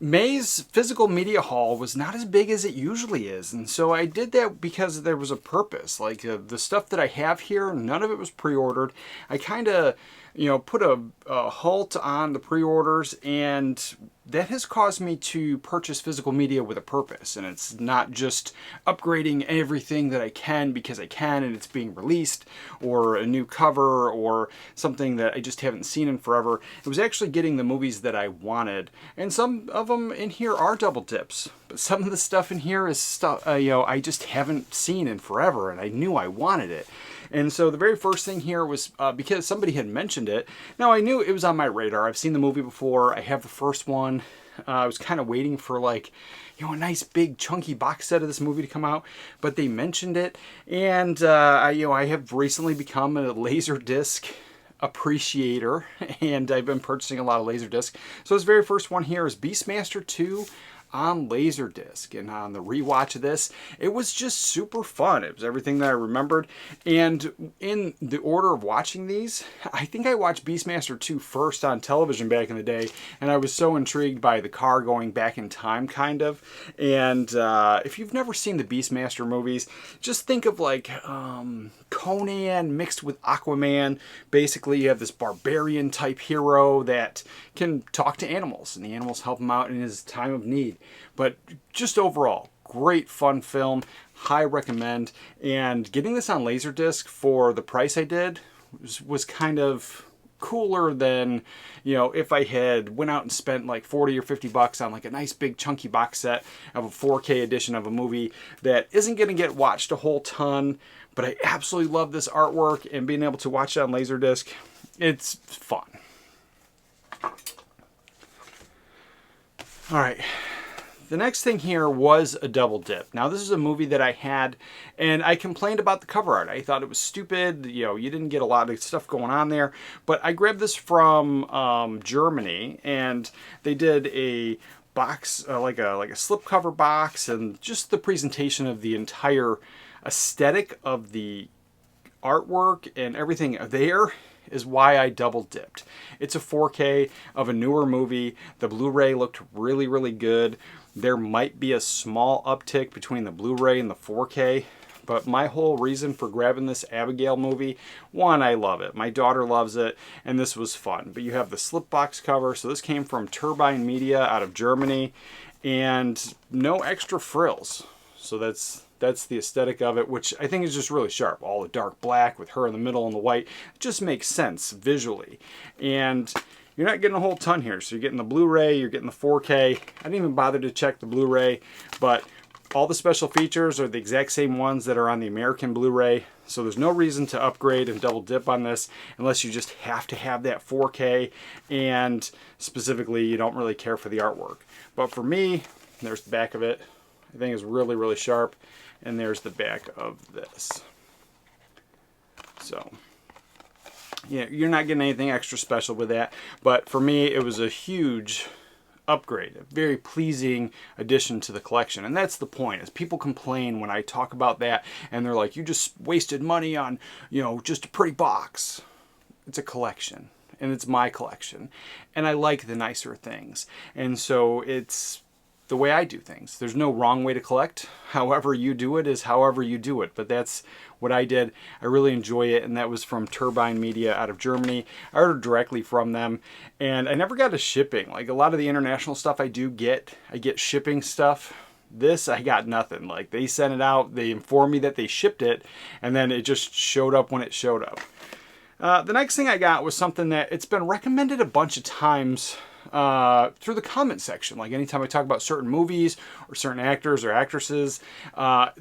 May's physical media haul was not as big as it usually is, and so I did that because there was a purpose. Like the stuff that I have here, none of it was pre-ordered. I kind of, put a halt on the pre-orders, and that has caused me to purchase physical media with a purpose. And it's not just upgrading everything that I can because I can and it's being released, or a new cover, or something that I just haven't seen in forever. It was actually getting the movies that I wanted. And some of them in here are double dips. But some of the stuff in here is stuff, I just haven't seen in forever, and I knew I wanted it. And so the very first thing here was because somebody had mentioned it. Now, I knew it was on my radar. I've seen the movie before. I have the first one. I was kind of waiting for a nice big chunky box set of this movie to come out, but they mentioned it. And I have recently become a Laserdisc appreciator, and I've been purchasing a lot of Laserdisc. So this very first one here is Beastmaster 2 on Laserdisc, and on the rewatch of this, it was just super fun. It was everything that I remembered. And in the order of watching these, I think I watched Beastmaster 2 first on television back in the day, and I was so intrigued by the car going back in time, kind of. And if you've never seen the Beastmaster movies, just think of like Conan mixed with Aquaman. Basically, you have this barbarian type hero that can talk to animals, and the animals help him out in his time of need. But just overall, great fun film, high recommend. And getting this on Laserdisc for the price I did was kind of cooler than, if I had went out and spent like 40 or 50 bucks on like a nice big chunky box set of a 4K edition of a movie that isn't going to get watched a whole ton. But I absolutely love this artwork, and being able to watch it on Laserdisc, it's fun. All right. The next thing here was a double dip. Now, this is a movie that I had, and I complained about the cover art. I thought it was stupid. You didn't get a lot of stuff going on there. But I grabbed this from Germany, and they did a box, like a slipcover box, and just the presentation of the entire aesthetic of the artwork and everything there is why I double dipped. It's a 4K of a newer movie. The Blu-ray looked really, really good. There might be a small uptick between the Blu-ray and the 4K, but my whole reason for grabbing this Abigail movie, one, I love it. My daughter loves it, and this was fun. But you have the slip box cover. So this came from Turbine Media out of Germany, and no extra frills. So that's the aesthetic of it, which I think is just really sharp. All the dark black with her in the middle and the white. It just makes sense visually. And you're not getting a whole ton here. So you're getting the Blu-ray, you're getting the 4K. I didn't even bother to check the Blu-ray, but all the special features are the exact same ones that are on the American Blu-ray. So there's no reason to upgrade and double dip on this unless you just have to have that 4K, and specifically you don't really care for the artwork. But for me, there's the back of it. I think it's really, really sharp. And there's the back of this. So, you're not getting anything extra special with that. But for me, it was a huge upgrade, a very pleasing addition to the collection. And that's the point, is people complain when I talk about that, and they're like, you just wasted money on, just a pretty box. It's a collection, and it's my collection. And I like the nicer things. And so it's the way I do things. There's no wrong way to collect. However you do it is however you do it. But that's what I did. I really enjoy it, and that was from Turbine Media out of Germany. I ordered directly from them, and I never got a shipping. Like a lot of the international stuff I get shipping stuff. This, I got nothing. Like, they sent it out, they informed me that they shipped it, and then it just showed up when it showed up. The next thing I got was something that it's been recommended a bunch of times through the comment section. Like anytime I talk about certain movies or certain actors or actresses,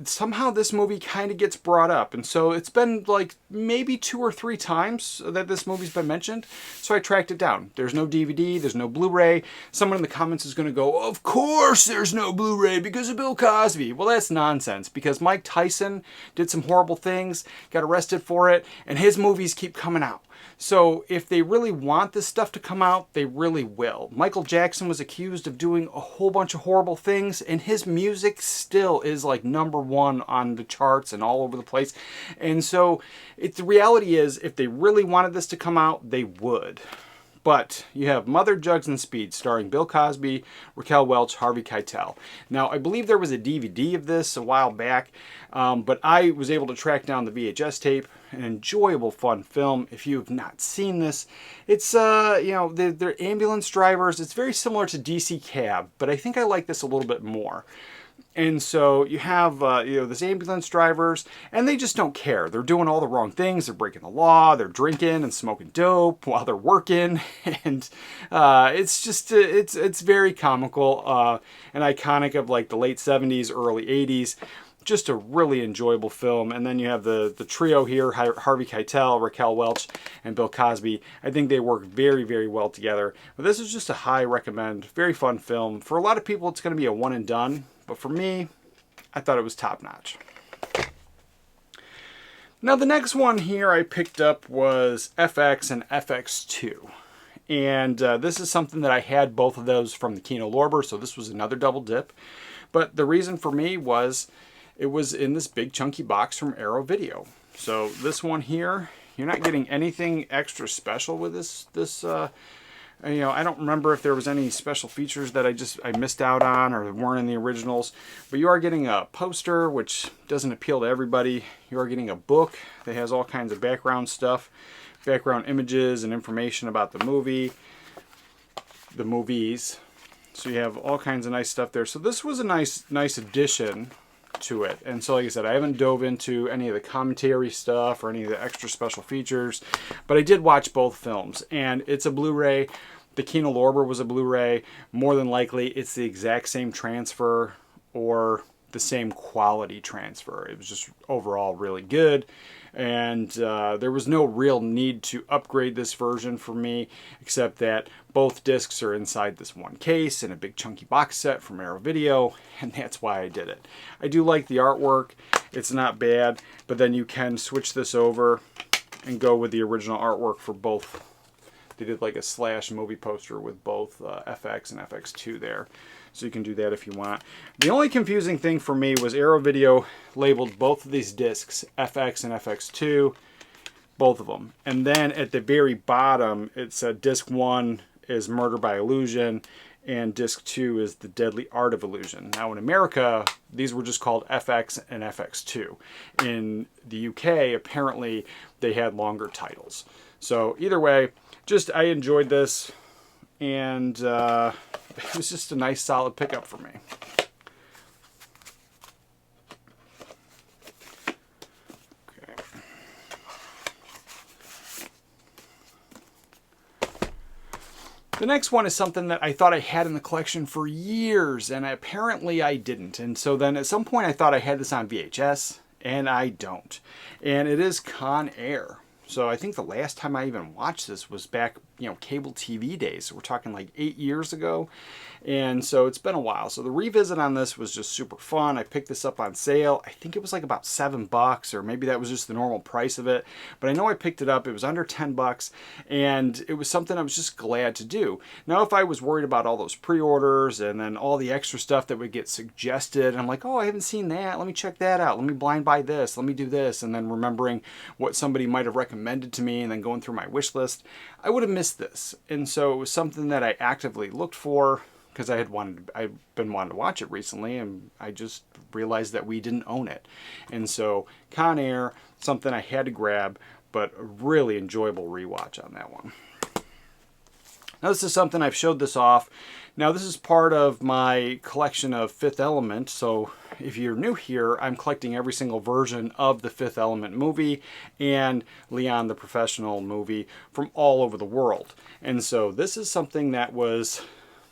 somehow this movie kind of gets brought up. And so it's been like maybe 2 or 3 times that this movie's been mentioned. So I tracked it down. There's no DVD, there's no Blu-ray. Someone in the comments is going to go, of course there's no Blu-ray because of Bill Cosby. Well, that's nonsense, because Mike Tyson did some horrible things, got arrested for it, and his movies keep coming out. So if they really want this stuff to come out, they really will. Michael Jackson was accused of doing a whole bunch of horrible things, and his music still is like #1 on the charts and all over the place. And so the reality is, if they really wanted this to come out, they would. But you have Mother, Jugs, and Speed, starring Bill Cosby, Raquel Welch, Harvey Keitel. Now, I believe there was a DVD of this a while back, but I was able to track down the VHS tape. An enjoyable, fun film. If you have not seen this, it's, you know, they're ambulance drivers. It's very similar to DC Cab, but I think I like this a little bit more. And so you have, you know, this ambulance drivers, and they just don't care. They're doing all the wrong things. They're breaking the law. They're drinking and smoking dope while they're working. And it's just, it's very comical and iconic of like the late 70s, early 80s. Just a really enjoyable film. And then you have the trio here, Harvey Keitel, Raquel Welch, and Bill Cosby. I think they work very, very well together. But this is just a high recommend, very fun film. For a lot of people, it's going to be a one and done. But for me, I thought it was top notch. Now the next one here I picked up was FX and FX2. And this is something that I had both of those from the Kino Lorber, so this was another double dip. But the reason for me was it was in this big chunky box from Arrow Video. So this one here, you're not getting anything extra special with this you know, I don't remember if there was any special features that I missed out on or weren't in the originals, but you are getting a poster, which doesn't appeal to everybody. You are getting a book that has all kinds of background stuff, background images and information about the movie, the movies. So you have all kinds of nice stuff there. So this was a nice addition to it. And so like I said, I haven't dove into any of the commentary stuff or any of the extra special features, but I did watch both films, and it's a Blu-ray. The Kino Lorber was a Blu-ray. More than likely it's the exact same transfer or the same quality transfer. It was just overall really good, and there was no real need to upgrade this version for me, except that both discs are inside this one case in a big chunky box set from Arrow Video, and that's why I did it. I do like the artwork. It's not bad, but then you can switch this over and go with the original artwork for both. They did like a slash movie poster with both FX and FX2 there. So you can do that if you want. The only confusing thing for me was Arrow Video labeled both of these discs, FX and FX2, both of them. And then at the very bottom, it said disc 1 is Murder by Illusion, and disc 2 is The Deadly Art of Illusion. Now in America, these were just called FX and FX2. In the UK, apparently they had longer titles. So either way, just I enjoyed this, and it was just a nice solid pickup for me. Okay. The next one is something that I thought I had in the collection for years, and apparently I didn't. And so then at some point I thought I had this on VHS, and I don't. And it is Conair. So I think the last time I even watched this was back, you know, cable TV days. So we're talking like 8 years ago. And so it's been a while. So the revisit on this was just super fun. I picked this up on sale. I think it was like about $7, or maybe that was just the normal price of it. But I know I picked it up. It was under $10, and it was something I was just glad to do. Now, if I was worried about all those pre-orders and then all the extra stuff that would get suggested, and I'm like, oh, I haven't seen that. Let me check that out. Let me blind buy this. Let me do this. And then remembering what somebody might have recommended to me and then going through my wish list, I would have missed this. And so it was something that I actively looked for, because I've been wanting to watch it recently, and I just realized that we didn't own it. And so Conair, something I had to grab, but a really enjoyable rewatch on that one. Now this is something I've showed this off. Now this is part of my collection of Fifth Element, so if you're new here, I'm collecting every single version of the Fifth Element movie and Leon the Professional movie from all over the world. And so this is something that was,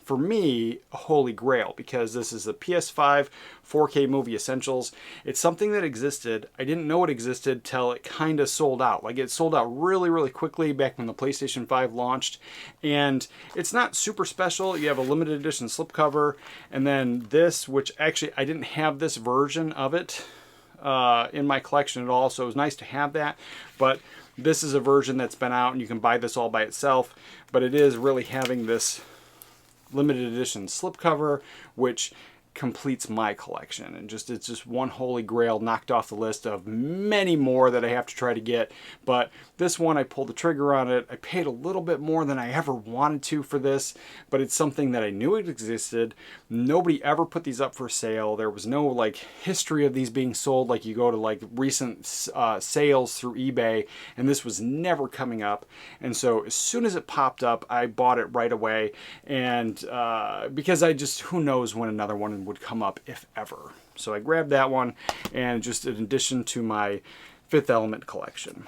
for me, a holy grail, because this is a PS5 4K movie essentials. It's something that existed. I didn't know it existed till it kind of sold out. Like, it sold out really, really quickly back when the PlayStation 5 launched. And it's not super special. You have a limited edition slipcover, and then this, which actually I didn't have this version of it in my collection at all, so it was nice to have that. But this is a version that's been out, and you can buy this all by itself. But it is really having this limited edition slipcover, which completes my collection, and it's just one holy grail knocked off the list of many more that I have to try to get. But this one, I pulled the trigger on it. I paid a little bit more than I ever wanted to for this, but it's something that I knew it existed. Nobody ever put these up for sale. There was no like history of these being sold, like you go to like recent sales through eBay, and this was never coming up. And so as soon as it popped up, I bought it right away. And because I just, who knows when another one would come up, if ever. So I grabbed that one, and just in addition to my Fifth Element collection.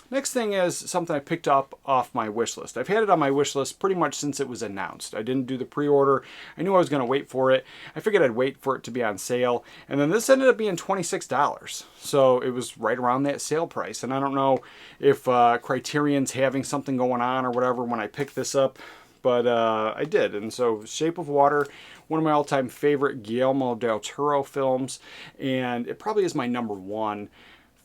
Next thing is something I picked up off my wish list. I've had it on my wish list pretty much since it was announced. I didn't do the pre-order. I knew I was going to wait for it. I figured I'd wait for it to be on sale. And then this ended up being $26. So it was right around that sale price. And I don't know if Criterion's having something going on or whatever when I picked this up, but I did. And so Shape of Water, one of my all-time favorite Guillermo del Toro films, and it probably is my #1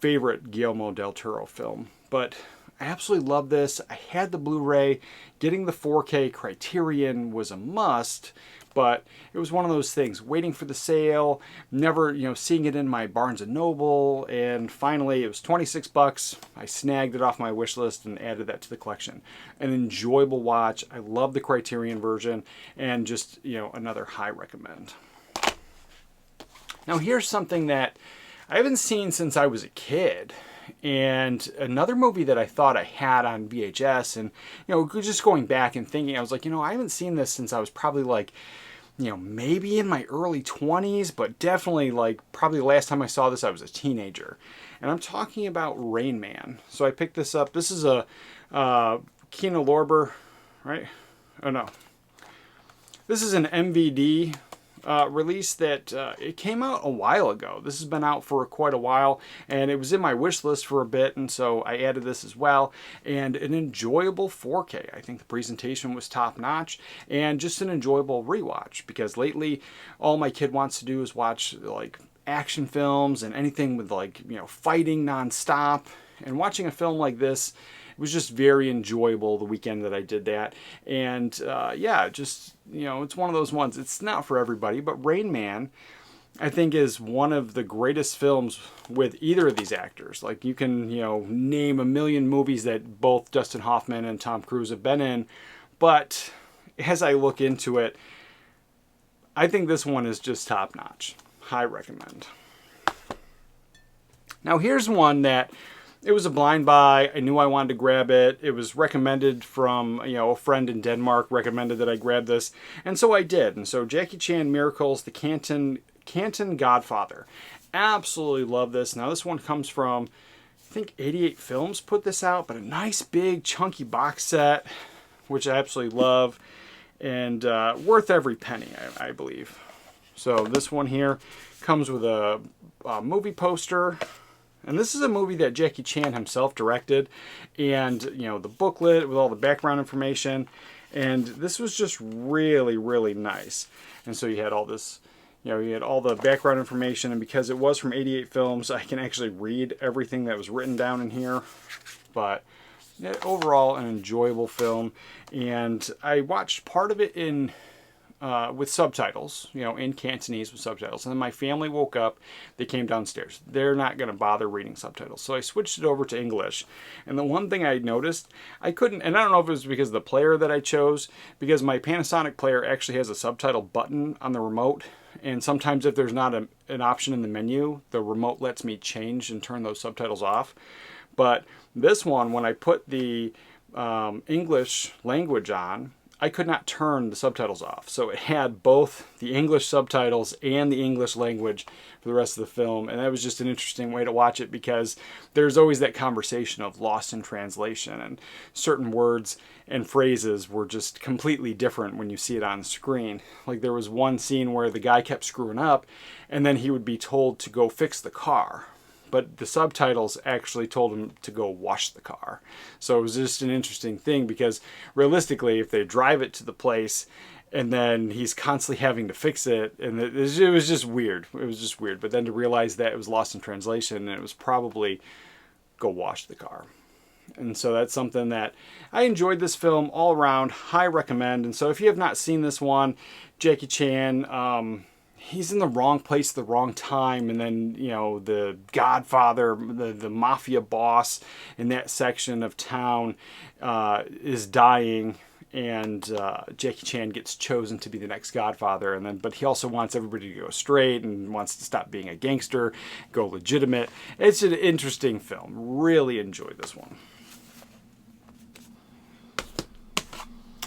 favorite Guillermo del Toro film. But I absolutely love this. I had the Blu-ray. Getting the 4K Criterion was a must, but it was one of those things, waiting for the sale, never, seeing it in my Barnes & Noble, and finally it was 26 bucks. I snagged it off my wish list and added that to the collection. An enjoyable watch. I love the Criterion version, and just, another high recommend. Now here's something that I haven't seen since I was a kid. And another movie that I thought I had on VHS, and just going back and thinking, I was like, I haven't seen this since I was probably like, maybe in my early 20s, but definitely like probably the last time I saw this I was a teenager. And I'm talking about Rainman. So I picked this up. This is a Kino Lorber, right? Oh no. This is an MVD release that it came out a while ago. This has been out for quite a while, and it was in my wish list for a bit, and so I added this as well. And an enjoyable 4K. I think the presentation was top notch, and just an enjoyable rewatch, because lately all my kid wants to do is watch like action films and anything with like fighting nonstop. And watching a film like this, it was just very enjoyable the weekend that I did that. And yeah, just, it's one of those ones. It's not for everybody, but Rainman, I think, is one of the greatest films with either of these actors. Like, you can, name a million movies that both Dustin Hoffman and Tom Cruise have been in. But as I look into it, I think this one is just top notch. High recommend. Now here's one that, it was a blind buy. I knew I wanted to grab it. It was recommended from, a friend in Denmark recommended that I grab this. And so I did. And so Jackie Chan Miracles, the Canton Godfather. Absolutely love this. Now this one comes from, I think 88 Films put this out, but a nice big chunky box set, which I absolutely love. And worth every penny, I believe. So this one here comes with a movie poster. And this is a movie that Jackie Chan himself directed, and the booklet with all the background information, and this was just really, really nice. And so you had all this, you had all the background information, and because it was from 88 Films, I can actually read everything that was written down in here. But yeah, overall, an enjoyable film, and I watched part of it in with subtitles, in Cantonese with subtitles. And then my family woke up, they came downstairs. They're not going to bother reading subtitles. So I switched it over to English. And the one thing I noticed, I couldn't, and I don't know if it was because of the player that I chose, because my Panasonic player actually has a subtitle button on the remote. And sometimes if there's not an option in the menu, the remote lets me change and turn those subtitles off. But this one, when I put the English language on, I could not turn the subtitles off. So it had both the English subtitles and the English language for the rest of the film. And that was just an interesting way to watch it, because there's always that conversation of lost in translation, and certain words and phrases were just completely different when you see it on the screen. Like there was one scene where the guy kept screwing up, and then he would be told to go fix the car. But the subtitles actually told him to go wash the car. So it was just an interesting thing, because realistically, if they drive it to the place and then he's constantly having to fix it, and it was just weird. It was just weird. But then to realize that it was lost in translation, and it was probably go wash the car. And so that's something that I enjoyed this film all around. High recommend. And so if you have not seen this one, Jackie Chan, he's in the wrong place at the wrong time, and then, you know, the Godfather, the mafia boss in that section of town is dying, and Jackie Chan gets chosen to be the next Godfather, and then but he also wants everybody to go straight and wants to stop being a gangster, go legitimate. It's an interesting film. Really enjoyed this one.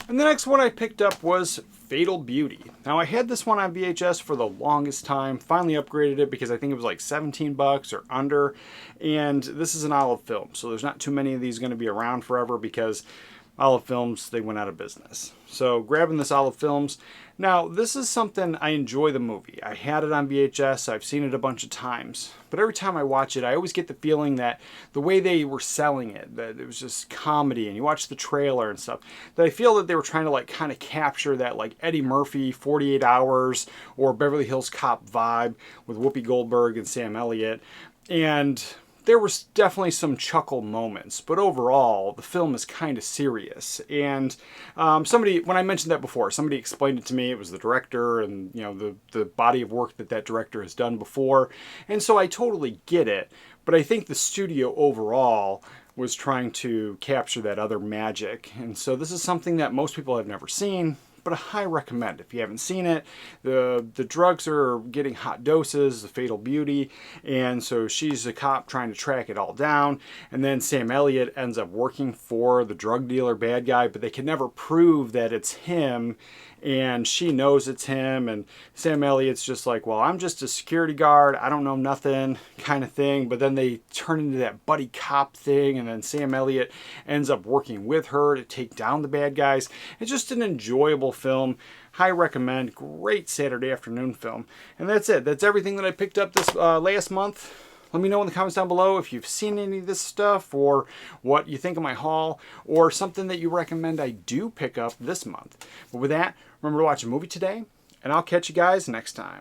And the next one I picked up was Fatal Beauty. Now, I had this one on VHS for the longest time, finally upgraded it because I think it was like 17 bucks or under, and this is an Olive film, so there's not too many of these going to be around forever because Olive Films, they went out of business. So grabbing this Olive Films. Now, this is something, I enjoy the movie. I had it on VHS, I've seen it a bunch of times. But every time I watch it, I always get the feeling that the way they were selling it, that it was just comedy, and you watch the trailer and stuff, that I feel that they were trying to like kind of capture that like Eddie Murphy, 48 Hours, or Beverly Hills Cop vibe with Whoopi Goldberg and Sam Elliott. And there was definitely some chuckle moments, but overall, the film is kind of serious. And somebody, when I mentioned that before, somebody explained it to me. It was the director and, you know, the body of work that director has done before. And so I totally get it. But I think the studio overall was trying to capture that other magic. And so this is something that most people have never seen, but a high recommend if you haven't seen it. The drugs are getting hot doses, the Fatal Beauty, and so she's a cop trying to track it all down, and then Sam Elliott ends up working for the drug dealer bad guy, but they can never prove that it's him, and she knows it's him, and Sam Elliott's just like, well, I'm just a security guard, I don't know nothing, kind of thing. But then they turn into that buddy cop thing, and then Sam Elliott ends up working with her to take down the bad guys. It's just an enjoyable film. High recommend. Great Saturday afternoon film. And that's it. That's everything that I picked up this last month. Let me know in the comments down below if you've seen any of this stuff, or what you think of my haul, or something that you recommend I do pick up this month. But with that, remember to watch a movie today, and I'll catch you guys next time.